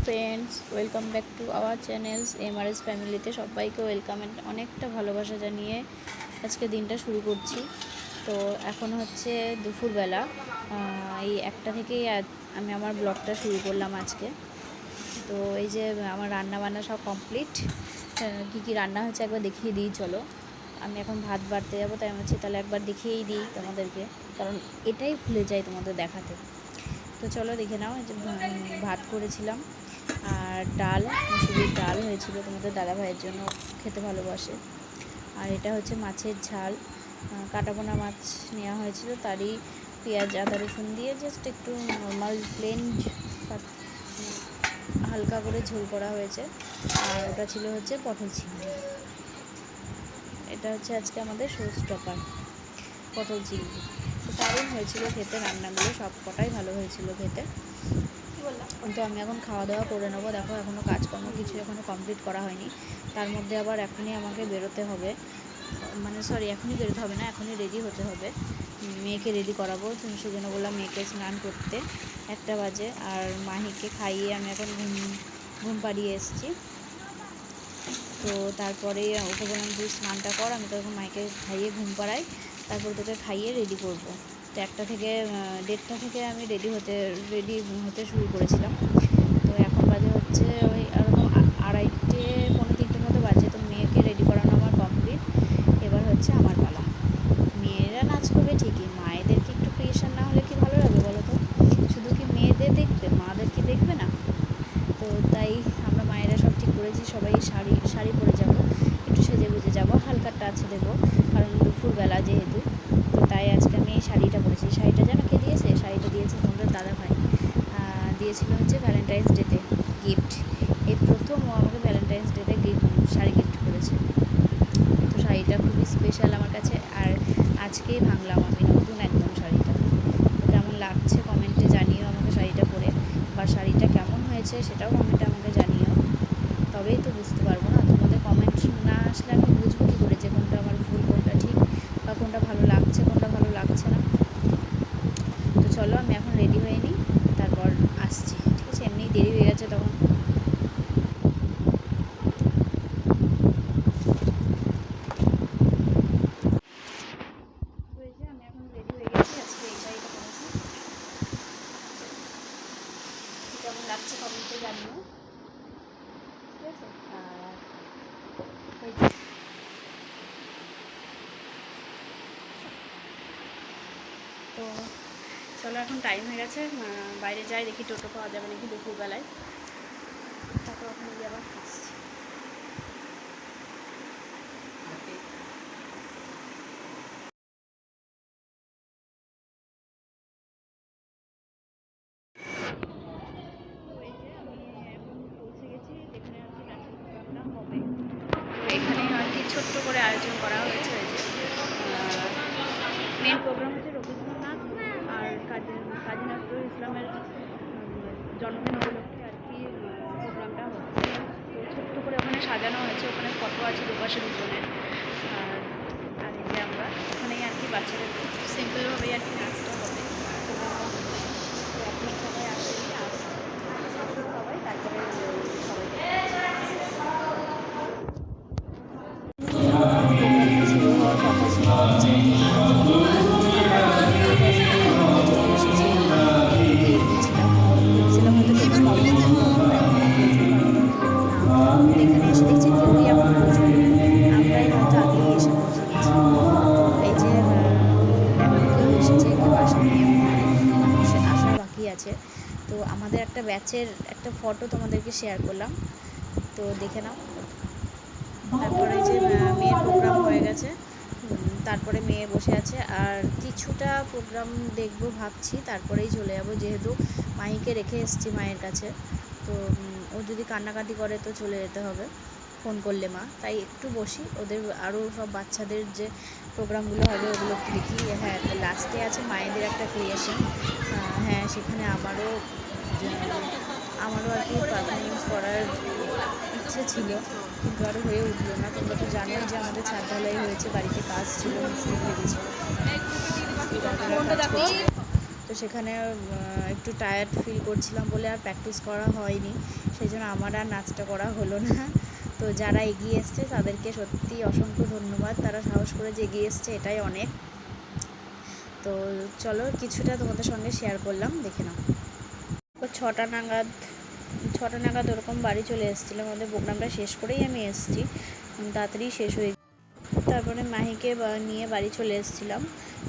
Friends, welcome back to our channels Mrs ফ্যামিলিতে সবাইকে welcome and অনেকটা ভালোবাসা জানিয়ে আজকে দিনটা শুরু করছি। তো এখন হচ্ছে দুপুরবেলা, এই একটা থেকেই আমি আমার ব্লগটা শুরু করলাম আজকে। তো এই যে আমার রান্না বান্না সব কমপ্লিট। কী কী রান্না হচ্ছে একবার দেখিয়ে দিই চলো। আমি এখন ভাত বাড়তে যাবো, তাই আমি হচ্ছে তাহলে একবার দেখিয়েই দিই তোমাদেরকে, কারণ এটাই ভুলে যাই তোমাদের দেখাতে। তো চলো দেখে নাও। এই যে ভাত করেছিলাম আর ডাল, মুসুরির ডাল হয়েছিল তোমাদের দাদা ভাইয়ের জন্য, খেতে ভালোবাসে। আর এটা হচ্ছে মাছের ঝাল, কাটাপোনা মাছ নেওয়া হয়েছিল, তারই পেঁয়াজ আদা রসুন দিয়ে জাস্ট একটু নর্মাল প্লেন হালকা করে ঝোল করা হয়েছে। আর ওটা ছিল হচ্ছে পটল চিংড়ি। এটা হচ্ছে আজকে আমাদের শো স্টপার, পটল চিংড়ি। তো দারুণ হয়েছিল খেতে, রান্নাগুলো সব কটাই ভালো হয়েছিল খেতে। তো আমি এখন খাওয়া দাওয়া করে নেবো। দেখো এখনও কাজকর্ম কিছু এখনও কমপ্লিট করা হয়নি, তার মধ্যে আবার এখনই আমাকে বেরোতে হবে, মানে সরি এখনই বেরোতে হবে না, এখনই রেডি হতে হবে। মেয়েকে রেডি করাবো, সেজন্য বললাম মেয়েকে স্নান করতে 1টা বাজে। আর মাহিকে খাইয়ে আমি এখন ঘুম পাড়িয়ে এসেছি। তো তারপরে ওকে বললাম তুই স্নানটা কর, আমি তখন মাইকে খাইয়ে ঘুম পাড়াই, তারপর তোকে খাইয়ে রেডি করবো। তো 1টা থেকে 1:30 থেকে আমি রেডি হতে শুরু করেছিলাম। তো এখন বাজে হচ্ছে ওই এরকম 2:30 পৌনে 3টে মতো বাজে। তো মেয়েকে রেডি করানো আমার কমপ্লিট। এবার হচ্ছে আমার পালা। মেয়েরা নাচ করবে ঠিকই, মায়েদেরকে একটু ক্রিয়েশন না হলে কি ভালো লাগে বলো তো? শুধু কি মেয়েদের দেখবে, মাদের কি দেখবে না? তো তাই আমরা মায়েরা সব ঠিক করেছি, সবাই শাড়ি পরে যাবো, একটু সেজে গুজে যাবো, হালকা টাচ দেবো, কারণ দুপুরবেলা যেহেতু। তো তাই আজকে আমি এই শাড়িটা পরেছি। শাড়িটা যেন কে দিয়েছে, শাড়িটা দিয়েছে তোমাদের দাদা ভাই, দিয়েছিল হচ্ছে ভ্যালেন্টাইন্স ডেতে গিফট। এই প্রথম ও আমাকে ভ্যালেন্টাইন্স ডেতে শাড়ি গিফট করেছে। তো শাড়িটা খুবই স্পেশাল আমার কাছে, আর আজকেই ভাঙলাম আমি নতুন একদম শাড়িটা। তো কেমন লাগছে কমেন্টে জানিও আমাকে শাড়িটা পরে, বা শাড়িটা কেমন হয়েছে সেটাও কমেন্টে আমাকে জানিও। তবেই তো বুঝতে পারবো না, তোমাদের কমেন্ট না আসলে আমি বুঝবো কী করে যে কোনটা আমার ভুল, কোনটা ঠিক, বা কোনটা ভালো লাগছে, কোনটা ভালো লাগছে না। তো চলো আমি এখন রেডি হয়ে নিই, তারপর আসছি, ঠিক আছে? এমনিই দেরি হয়ে গেছে তখন। আমি এখন রেডি হয়ে গেছি, আজকে এই শাড়িটা পরেছি। কেমন লাগছে কমেন্টে জানিও, ঠিক আছে? আর তো চলো এখন টাইম হয়ে গেছে, বাইরে যাই, দেখি টোটো পাওয়া যাবে নাকি দুপুরবেলায়, তারপর ওখানে গিয়ে আবার আসছি। এখানে আর কি ছোট্ট করে আয়োজন করা হয়েছে। ওই যে মেন প্রোগ্রাম হচ্ছে রবীন্দ্রনাথ আর কাজী নজরুল ইসলামের জন্মদিন উপলক্ষে আর কি প্রোগ্রামটা হচ্ছে। তো ছোট্ট করে ওখানে সাজানো হয়েছে, ওখানে ফটো আছে দুপাশে দুজনের। আর এই যে আমরা ওখানেই আর কি বাচ্চাদের খুব সিম্পলভাবেই আর কি নাচটা হবে। তো আপনার সবাই আসেন, আসুন সবাই, তারপরে প্রোগ্রামটা শুরু হওয়ার কথা ছিল হচ্ছে 3টা, চলে এসেছি। ভেবেছিলাম হয়তো টোটো পাবো না, এখানে এসে দেখছি কেউই এখনো পৌঁছায়নি, আমরাই হয়তো আগেই এসে পৌঁছে গেছি। তো এই যে এখনো কেউ এসেছে, কেউ আসেনি, মানুষ আসা বাকি আছে। তো আমাদের একটা ব্যাচের একটা ফটো তোমাদেরকে শেয়ার করলাম, তো দেখে নাও। তারপরে যে মেয়ের প্রোগ্রাম হয়ে গেছে, তারপরে মেয়ে বসে আছে, আর কিছুটা প্রোগ্রাম দেখবো ভাবছি, তারপরেই চলে যাবো, যেহেতু মাহিকে রেখে এসেছি মায়ের কাছে। তো ও যদি কান্নাকাটি করে তো চলে যেতে হবে, ফোন করলে মা, তাই একটু বসি, ওদের আরও সব বাচ্চাদের যে প্রোগ্রামগুলো হবে ওগুলো একটু দেখি। হ্যাঁ, লাস্টে আছে মায়েদের একটা ক্রিয়েশন, হ্যাঁ সেখানে আমারও আর কি পারফরমেন্স করার ইচ্ছে ছিল, কিন্তু আরও হয়ে উঠলো না। তোমরা তো জানোই যে আমাদের ছাদ ঢালাই হয়েছে, বাড়িতে কাজ ছিল, মিস্ত্রি লেগেছে, তো সেখানে একটু টায়ার্ড ফিল করছিলাম বলে আর প্র্যাকটিস করা হয়নি। সেই জন্য আমার আর নাচটা করা হলো না। তো যারা এগিয়ে এসছে তাদেরকে সত্যি অসংখ্য ধন্যবাদ, তারা সাহস করে যে এগিয়ে এসছে এটাই অনেক। তো চলো কিছুটা তোমাদের সঙ্গে শেয়ার করলাম, দেখে নাও। 6টা নাগাদ ওরকম বাড়ি চলে এসেছিলাম, আমাদের প্রোগ্রামটা শেষ করেই আমি এসেছি, তাড়াতাড়ি শেষ হয়ে। তারপরে মাহিকে নিয়ে বাড়ি চলে এসেছিলাম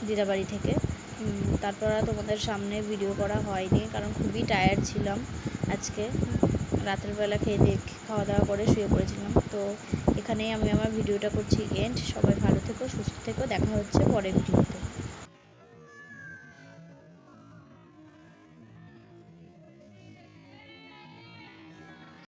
দিদা বাড়ি থেকে। তারপর আর তোমাদের সামনে ভিডিও করা হয়নি, কারণ খুবই টায়ার্ড ছিলাম আজকে। রাতের বেলা খাওয়া দাওয়া করে শুয়ে পড়েছিলাম। তো এখানেই আমি আমার ভিডিওটা করছি এন্ড। সবাই ভালো থেকো, সুস্থ থেকো, দেখা হচ্ছে পরের ভিডিওতে।